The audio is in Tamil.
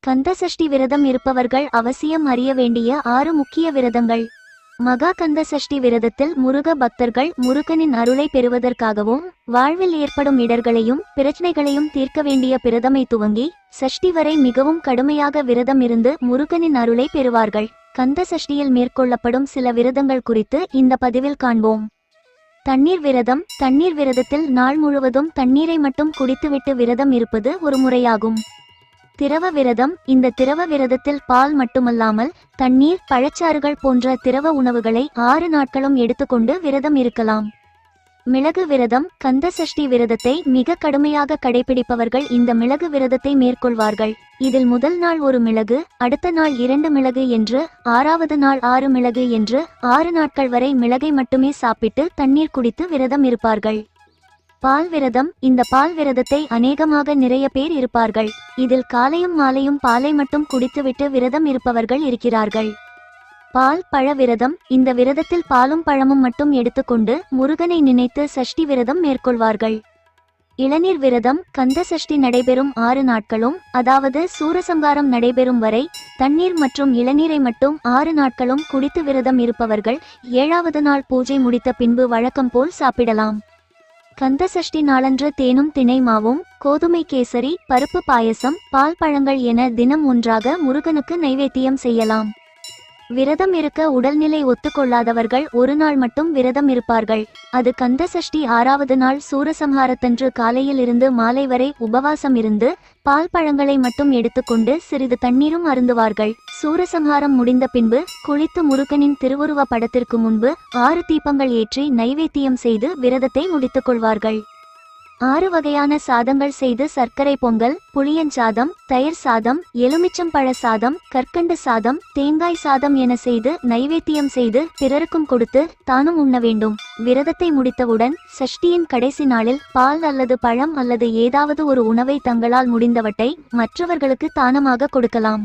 கந்த சஷ்டி விரதம் இருப்பவர்கள் அவசியம் அறிய வேண்டிய 6 முக்கிய விரதங்கள். மகா கந்த சஷ்டி விரதத்தில் முருக பக்தர்கள் முருகனின் அருளை பெறுவதற்காகவும் வாழ்வில் ஏற்படும் இடர்களையும் பிரச்சனைகளையும் தீர்க்க வேண்டிய பிரதமை துவங்கி சஷ்டி வரை மிகவும் கடுமையாக விரதம் இருந்து முருகனின் அருளை பெறுவார்கள். கந்த சஷ்டியில் மேற்கொள்ளப்படும் சில விரதங்கள் குறித்து இந்த பதிவில் காண்போம். தண்ணீர் விரதம். தண்ணீர் விரதத்தில் நாள் முழுவதும் தண்ணீரை மட்டும் குடித்துவிட்டு விரதம் இருப்பது ஒரு முறையாகும். திரவ விரதம். இந்த திரவ விரதத்தில் பால் மட்டுமல்லாமல் தண்ணீர், பழச்சாறுகள் போன்ற திரவ உணவுகளை 6 நாட்களும் எடுத்துக்கொண்டு விரதம் இருக்கலாம். மிளகு விரதம். கந்த சஷ்டி விரதத்தை மிக கடுமையாக கடைபிடிப்பவர்கள் இந்த மிளகு விரதத்தை மேற்கொள்வார்கள். இதில் முதல் நாள் 1 மிளகு, அடுத்த நாள் 2 மிளகு என்று, 6வது நாள் 6 மிளகு என்று 6 நாட்கள் வரை மிளகை மட்டுமே சாப்பிட்டு தண்ணீர் குடித்து விரதம் இருப்பார்கள். பால் விரதம். இந்த பால் விரதத்தை அநேகமாக நிறைய பேர் இருப்பார்கள். இதில் காலையும் மாலையும் பாலை மட்டும் குடித்துவிட்டு விரதம் இருப்பவர்கள் இருக்கிறார்கள். பால் பழ விரதம். இந்த விரதத்தில் பாலும் பழமும் மட்டும் எடுத்துக்கொண்டு முருகனை நினைத்து சஷ்டி விரதம் மேற்கொள்வார்கள். இளநீர் விரதம். கந்த சஷ்டி நடைபெறும் 6 நாட்களும், அதாவது சூரசம்ஹாரம் நடைபெறும் வரை தண்ணீர் மற்றும் இளநீரை மட்டும் 6 நாட்களும் குடித்து விரதம் இருப்பவர்கள் 7வது நாள் பூஜை முடித்த பின்பு வழக்கம் போல் சாப்பிடலாம். கந்த சஷ்டி நாளன்று தேனும் திணை மாவும், கோதுமை கேசரி, பருப்பு பாயசம், பால் பழங்கள் என தினம் ஒன்றாக முருகனுக்கு நைவேத்தியம் செய்யலாம். விரதம் இருக்க உடல்நிலை ஒத்துக்கொள்ளாதவர்கள் 1 நாள் மட்டும் விரதம் இருப்பார்கள். அது கந்த சஷ்டி 6வது நாள் சூரசம்ஹாரத்தன்று காலையில் இருந்து மாலை வரை உபவாசம் இருந்து பால் பழங்களை மட்டும் எடுத்துக்கொண்டு சிறிது தண்ணீரும் அருந்துவார்கள். சூரசம்ஹாரம் முடிந்த பின்பு குளித்து முருகனின் திருவுருவ படத்திற்கு முன்பு 6 தீபங்கள் ஏற்றி நைவேத்தியம் செய்து விரதத்தை முடித்துக் கொள்வார்கள். 6 வகையான சாதங்கள் செய்து சர்க்கரை பொங்கல், புளியஞ்சாதம், தயிர் சாதம், எலுமிச்சம் பழ சாதம், கற்கண்டு சாதம், தேங்காய் சாதம் என செய்து நைவேத்தியம் செய்து பிறருக்கும் கொடுத்து தானும் உண்ண வேண்டும். விரதத்தை முடித்தவுடன் சஷ்டியின் கடைசி நாளில் பால் அல்லது பழம் அல்லது ஏதாவது ஒரு உணவை தங்களால் முடிந்தவற்றை மற்றவர்களுக்கு தானமாக கொடுக்கலாம்.